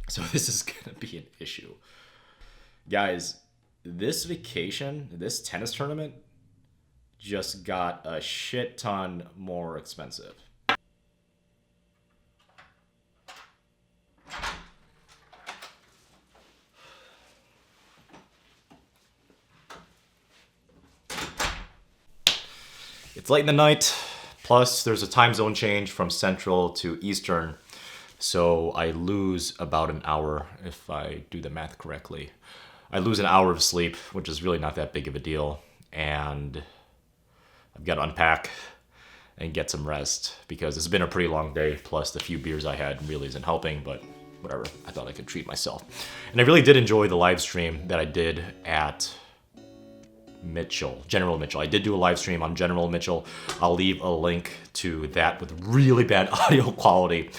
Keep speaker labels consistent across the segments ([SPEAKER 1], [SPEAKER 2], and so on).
[SPEAKER 1] So this is gonna be an issue. Guys, this vacation, this tennis tournament just got a shit ton more expensive. It's late in the night, plus there's a time zone change from Central to Eastern, so I lose about an hour if I do the math correctly. I lose an hour of sleep, which is really not that big of a deal, and I've got to unpack and get some rest because it's been a pretty long day, plus the few beers I had really isn't helping, but whatever. I thought I could treat myself. And I really did enjoy the live stream that I did at General Mitchell. I did do a live stream on General Mitchell. I'll leave a link to that with really bad audio quality,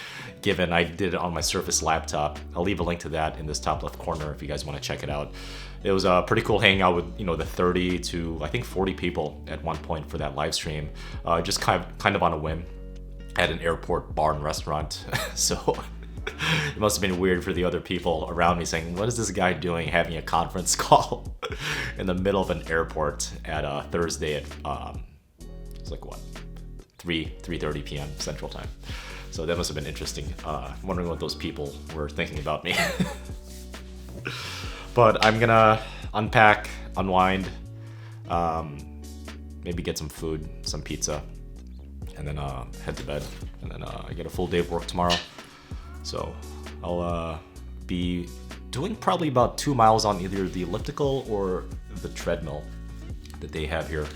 [SPEAKER 1] given I did it on my Surface laptop. I'll leave a link to that in this top left corner if you guys want to check it out. It was a pretty cool hanging out with, the 30 to I think 40 people at one point for that live stream, just kind of on a whim at an airport bar and restaurant. So it must have been weird for the other people around me saying, what is this guy doing having a conference call in the middle of an airport at Thursday at, it's like what, 3:30 p.m. Central Time. So that must have been interesting. Wondering what those people were thinking about me. But I'm gonna unpack, unwind, maybe get some food, some pizza, and then head to bed. And then I get a full day of work tomorrow. So I'll be doing probably about 2 miles on either the elliptical or the treadmill that they have here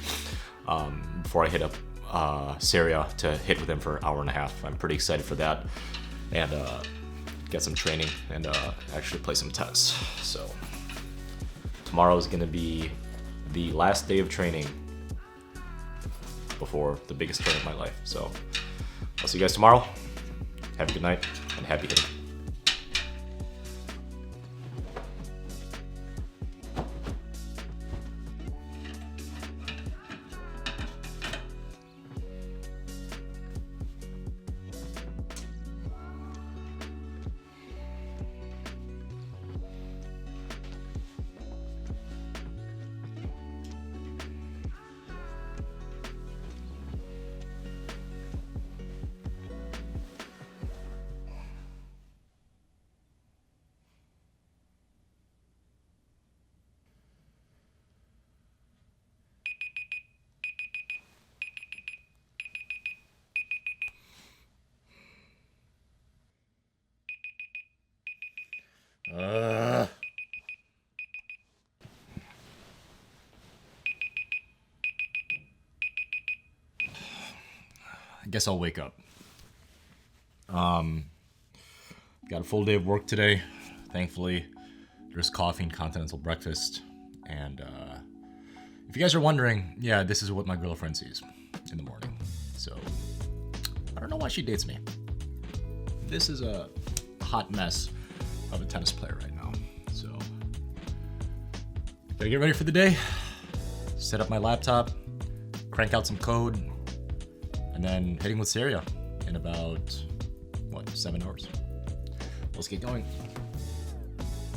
[SPEAKER 1] before I hit up Syria to hit with them for an hour and a half. I'm pretty excited for that and get some training and actually play some tennis. So tomorrow is going to be the last day of training before the biggest tournament of my life. So I'll see you guys tomorrow. Have a good night and happy hitting. I guess I'll wake up. Got a full day of work today. Thankfully, there's coffee and continental breakfast. And if you guys are wondering, yeah, this is what my girlfriend sees in the morning. So I don't know why she dates me. This is a hot mess of a tennis player right now. So gotta get ready for the day, set up my laptop, crank out some code, and then heading with Syria in about, 7 hours. Let's get going.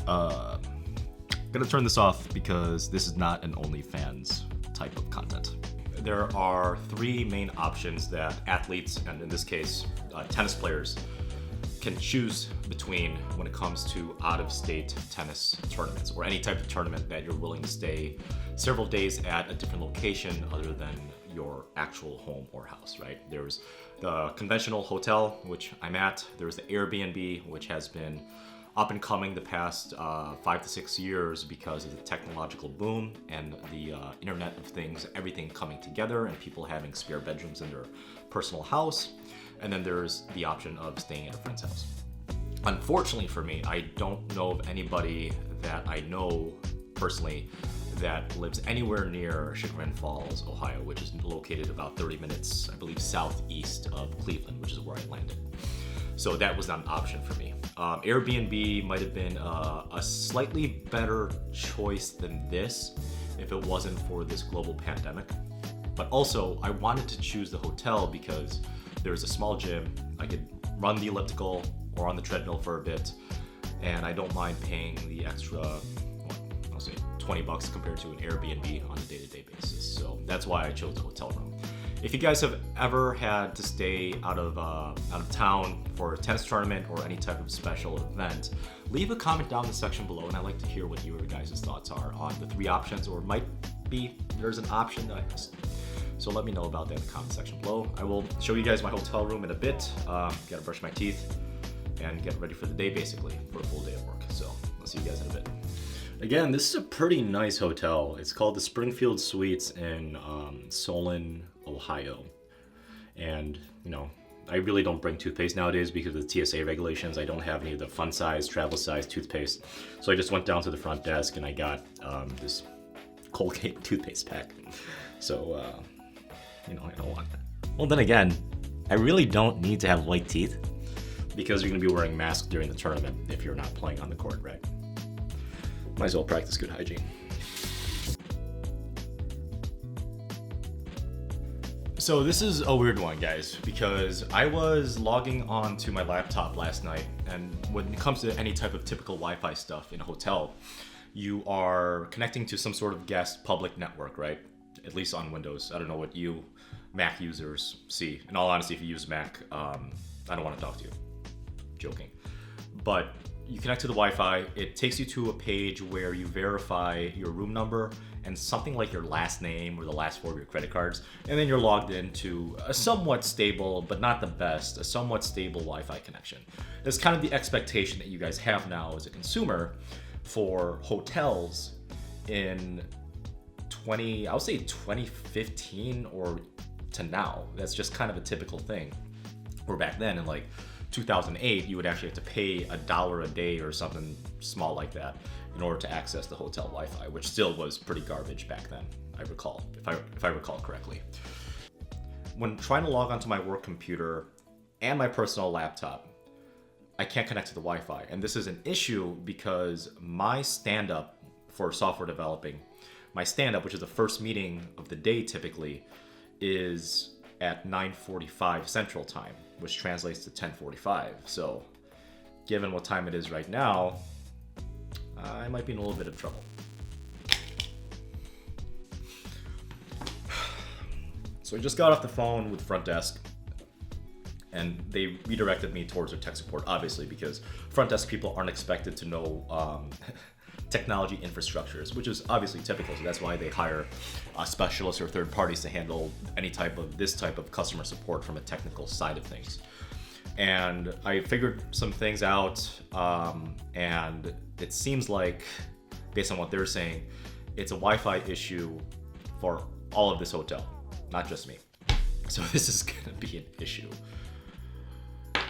[SPEAKER 1] Gonna turn this off because this is not an OnlyFans type of content. There are 3 main options that athletes, and in this case, tennis players, can choose between when it comes to out-of-state tennis tournaments or any type of tournament that you're willing to stay several days at a different location other than your actual home or house, right? There's the conventional hotel, which I'm at. There's the Air BnB, which has been up and coming the past 5 to 6 years because of the technological boom and the Internet of Things, everything coming together and people having spare bedrooms in their personal house. And then there's the option of staying at a friend's house. Unfortunately for me, I don't know of anybody that I know personally that lives anywhere near Chagrin Falls, Ohio, which is located about 30 minutes, I believe, southeast of Cleveland, which is where I landed. So that was not an option for me. Airbnb might have been a slightly better choice than this if it wasn't for this global pandemic. But also, I wanted to choose the hotel because there's a small gym. I could run the elliptical or on the treadmill for a bit and I don't mind paying the extra, I'll say 20 bucks compared to an Airbnb on a day-to-day basis. So that's why I chose the hotel room. If you guys have ever had to stay out of town for a tennis tournament or any type of special event, leave a comment down in the section below, and I'd like to hear what your guys' thoughts are on the 3 options, or might be there's an option that I missed. So let me know about that in the comment section below. I will show you guys my hotel room in a bit. Gotta brush my teeth and get ready for the day, basically, for a full day of work. So I'll see you guys in a bit. Again, this is a pretty nice hotel. It's called the Springfield Suites in Solon, Ohio. And, you know, I really don't bring toothpaste nowadays because of the TSA regulations. I don't have any of the fun size, travel size toothpaste. So I just went down to the front desk and I got this Colgate toothpaste pack. So, you know, I don't want that. Well, then again, I really don't need to have white teeth because you're going to be wearing masks during the tournament if you're not playing on the court, right? Might as well practice good hygiene. So this is a weird one, guys, because I was logging on to my laptop last night, and when it comes to any type of typical Wi-Fi stuff in a hotel, you are connecting to some sort of guest public network, right? At least on Windows. I don't know what you Mac users see. In all honesty, if you use Mac, I don't want to talk to you. Joking. But you connect to the Wi-Fi, it takes you to a page where you verify your room number and something like your last name or the last 4 of your credit cards, and then you're logged into a somewhat stable, but not the best, a somewhat stable Wi-Fi connection. That's kind of the expectation that you guys have now as a consumer for hotels in I would say 2015 or to now. That's just kind of a typical thing. Where back then in like 2008, you would actually have to pay $1 a day or something small like that in order to access the hotel Wi-Fi, which still was pretty garbage back then, I recall, if I recall correctly. When trying to log onto my work computer and my personal laptop, I can't connect to the Wi-Fi. And this is an issue because my stand-up for software developing, my stand-up, which is the first meeting of the day typically, is at 9:45 Central Time, which translates to 10:45. So given what time it is right now, I might be in a little bit of trouble. So I just got off the phone with front desk, and they redirected me towards their tech support, obviously, because front desk people aren't expected to know technology infrastructures, which is obviously typical. So that's why they hire specialists or third parties to handle any type of this type of customer support from a technical side of things. And I figured some things out, and it seems like, based on what they're saying, it's a Wi-Fi issue for all of this hotel, not just me. So this is gonna be an issue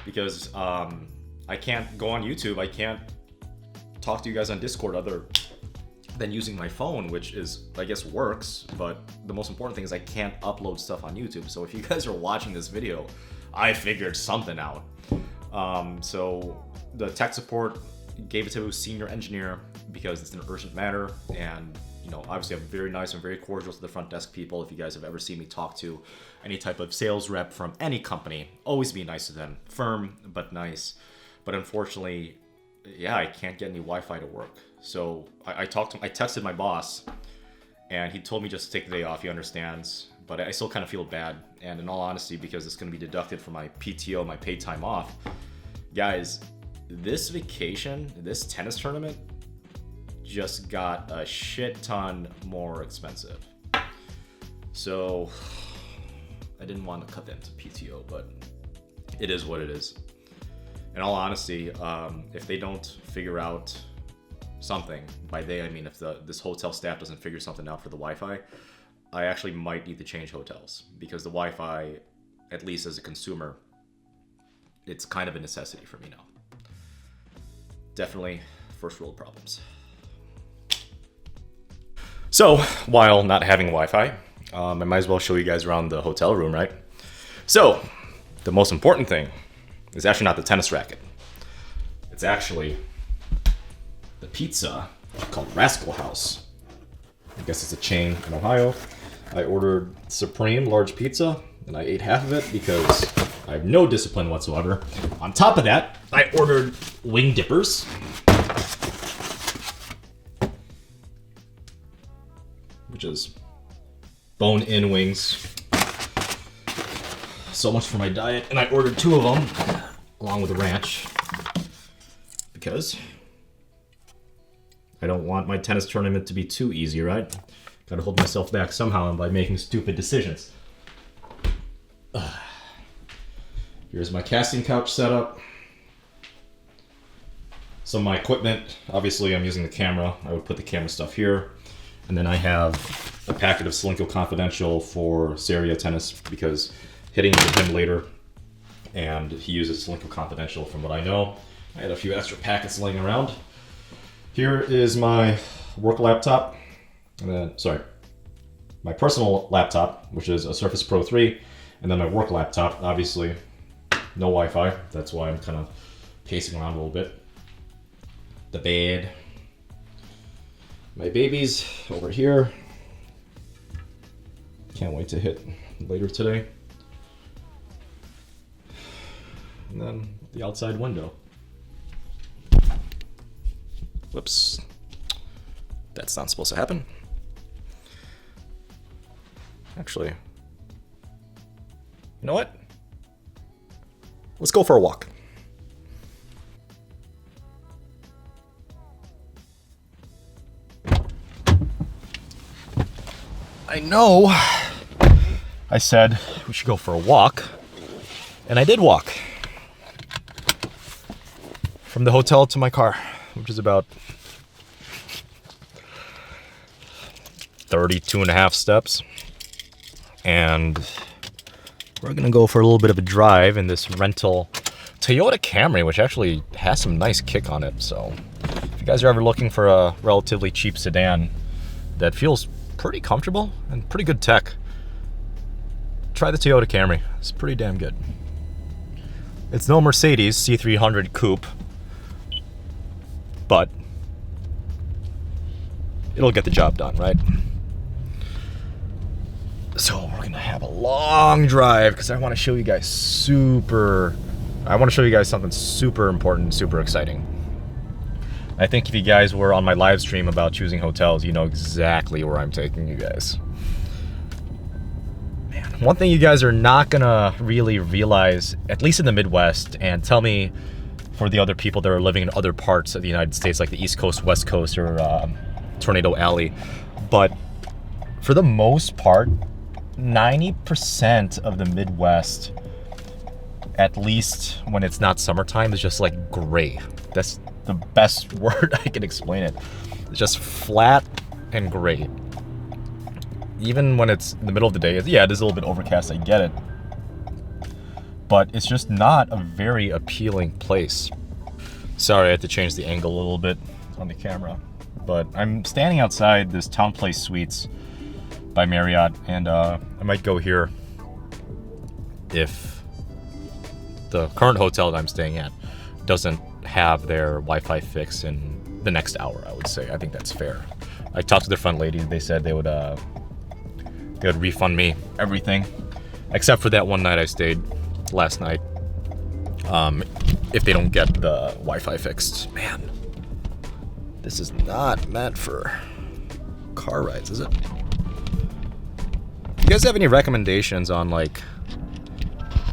[SPEAKER 1] because I can't go on YouTube. I can't talk to you guys on Discord other than using my phone, which is, I guess, works, but the most important thing is I can't upload stuff on YouTube. So if you guys are watching this video, I figured something out. So the tech support gave it to a senior engineer because it's an urgent matter, and you know, obviously I'm very nice and very cordial to the front desk people. If you guys have ever seen me talk to any type of sales rep from any company, always be nice to them. Firm, but nice. But unfortunately, yeah, I can't get any Wi-Fi to work. So I texted my boss, and he told me just to take the day off. He understands, but I still kind of feel bad. And in all honesty, because it's going to be deducted from my PTO, my paid time off, guys, this vacation, this tennis tournament, just got a shit ton more expensive. So I didn't want to cut that into PTO, but it is what it is. In all honesty, if they don't figure out something, by they I mean if this hotel staff doesn't figure something out for the Wi-Fi, I actually might need to change hotels, because the Wi-Fi, at least as a consumer, it's kind of a necessity for me now. Definitely first world problems. So while not having Wi-Fi, I might as well show you guys around the hotel room, right? So the most important thing is actually not the tennis racket. It's actually the pizza called Rascal House. I guess it's a chain in Ohio. I ordered Supreme large pizza, and I ate half of it because I have no discipline whatsoever. On top of that, I ordered wing dippers. Which is bone-in wings. So much for my diet. And I ordered 2 of them, along with a ranch. Because I don't want my tennis tournament to be too easy, right? Gotta hold myself back somehow by making stupid decisions. Here's my casting couch setup. Some of my equipment. Obviously, I'm using the camera. I would put the camera stuff here. And then I have a packet of Slinko Confidential for Seria tennis because hitting with him later. And he uses Slinko Confidential from what I know. I had a few extra packets laying around. Here is my work laptop. And then, sorry, my personal laptop, which is a Surface Pro 3. And then my work laptop, obviously no Wi-Fi. That's why I'm kind of pacing around a little bit. The bed. My babies over here. Can't wait to hit later today. And then the outside window. Whoops. That's not supposed to happen. Actually, you know what? Let's go for a walk. I know I said we should go for a walk, and I did walk from the hotel to my car, which is about 32.5 steps. And we're gonna go for a little bit of a drive in this rental Toyota Camry, which actually has some nice kick on it. So if you guys are ever looking for a relatively cheap sedan that feels pretty comfortable and pretty good tech, try the Toyota Camry. It's pretty damn good. It's no Mercedes C300 coupe, but it'll get the job done, right? So we're gonna have a long drive because I want to show you guys something super important, super exciting. I think if you guys were on my live stream about choosing hotels, you know exactly where I'm taking you guys. Man, one thing you guys are not gonna really realize, at least in the Midwest, and tell me for the other people that are living in other parts of the United States, like the East Coast, West Coast, or Tornado Alley, but for the most part, 90% of the Midwest, at least when it's not summertime, is just like gray. That's the best word I can explain it. It's just flat and gray. Even when it's in the middle of the day, yeah, it is a little bit overcast, I get it. But it's just not a very appealing place. Sorry, I had to change the angle a little bit on the camera. But I'm standing outside this Town Place Suites by Marriott, and I might go here if the current hotel that I'm staying at doesn't have their Wi-Fi fix in the next hour, I would say. I think that's fair. I talked to the front lady. They said they would refund me everything, except for that one night I stayed last night, if they don't get the Wi-Fi fixed. Man, this is not meant for car rides, is it? You guys have any recommendations on like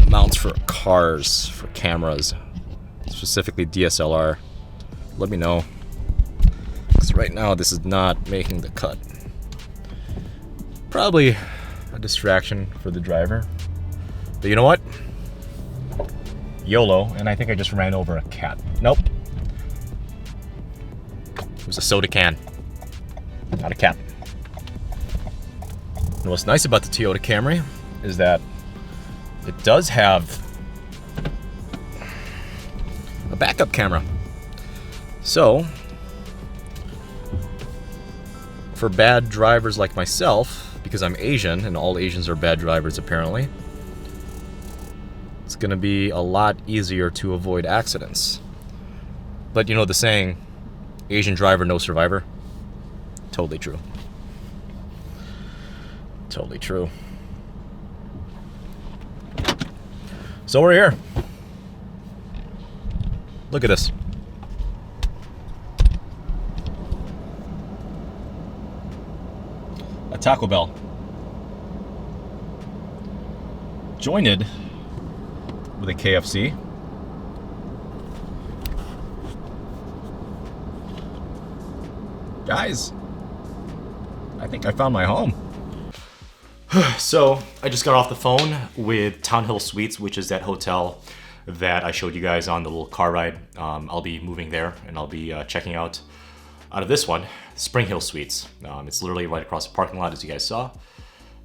[SPEAKER 1] mounts for cars, for cameras, specifically DSLR? Let me know, because right now this is not making the cut. Probably a distraction for the driver, but you know what? YOLO. And I think I just ran over a cat. Nope, it was a soda can, not a cat. And what's nice about the Toyota Camry is that it does have a backup camera. So, for bad drivers like myself, because I'm Asian and all Asians are bad drivers apparently, it's gonna be a lot easier to avoid accidents. But you know the saying, Asian driver, no survivor? Totally true. Totally true. So we're here. Look at this. A Taco Bell. Jointed with a KFC. Guys, I think I found my home. So I just got off the phone with Townhill Suites, which is that hotel that I showed you guys on the little car ride. I'll be moving there, and I'll be checking out of this one, Spring Hill Suites. It's literally right across the parking lot, as you guys saw.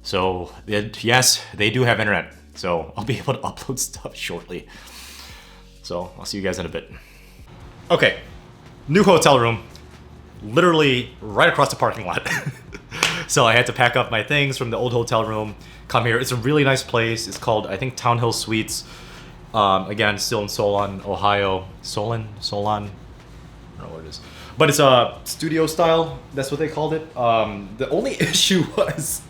[SPEAKER 1] So yes, they do have internet, so I'll be able to upload stuff shortly. So I'll see you guys in a bit. Okay, new hotel room, literally right across the parking lot. So I had to pack up my things from the old hotel room, come here. It's a really nice place. It's called, I think, Townhill Suites. Again, still in Solon, Ohio. Solon? I don't know what it is. But it's a studio style. That's what they called it. The only issue was,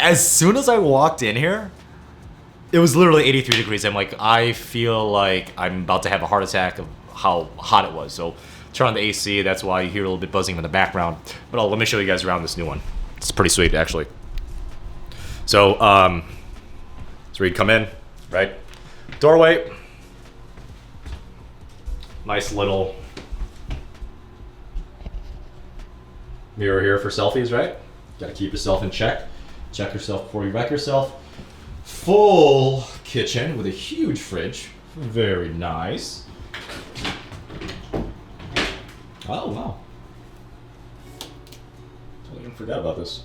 [SPEAKER 1] as soon as I walked in here, it was literally 83 degrees. I'm like, I feel like I'm about to have a heart attack of how hot it was. So turn on the AC. That's why you hear a little bit buzzing in the background. But let me show you guys around this new one. It's pretty sweet, actually. So, so you'd come in, right? Doorway. Nice little mirror here for selfies, right? Gotta keep yourself in check. Check yourself before you wreck yourself. Full kitchen with a huge fridge. Very nice. Oh, wow. Totally forgot about this.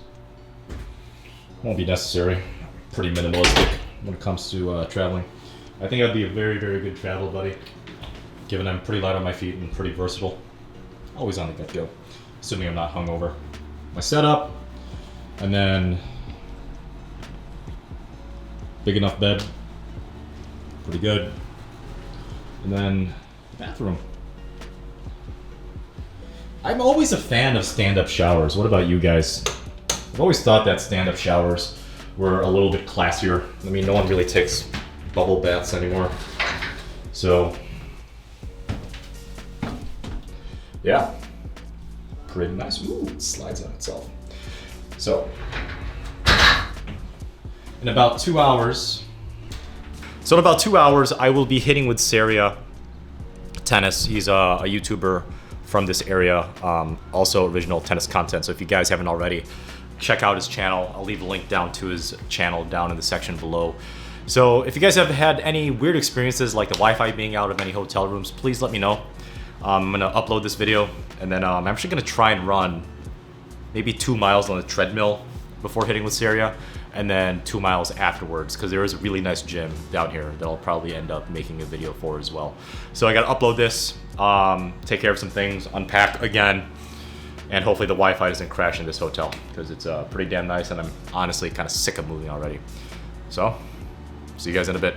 [SPEAKER 1] Won't be necessary. Pretty minimalistic when it comes to traveling. I think I'd be a very, very good travel buddy, given I'm pretty light on my feet and pretty versatile. Always on the get-go, assuming I'm not hungover. My setup, and then big enough bed, pretty good. And then bathroom. I'm always a fan of stand-up showers. What about you guys? I've always thought that stand-up showers were a little bit classier. I mean, no one really takes bubble baths anymore. So, yeah, pretty nice. Ooh, it slides on itself. So, in about 2 hours, I will be hitting with Saria Tennis. He's a YouTuber from this area, also original tennis content. So if you guys haven't already, check out his channel. I'll leave a link down to his channel down in the section below. So if you guys have had any weird experiences like the Wi-Fi being out of any hotel rooms, please let me know. I'm gonna upload this video, and then I'm actually gonna try and run maybe 2 miles on the treadmill before hitting with Saria, and then 2 miles afterwards, because there is a really nice gym down here that I'll probably end up making a video for as well. So I gotta upload this, take care of some things, unpack again, and hopefully the Wi-Fi doesn't crash in this hotel, because it's pretty damn nice, and I'm honestly kind of sick of moving already. So, see you guys in a bit.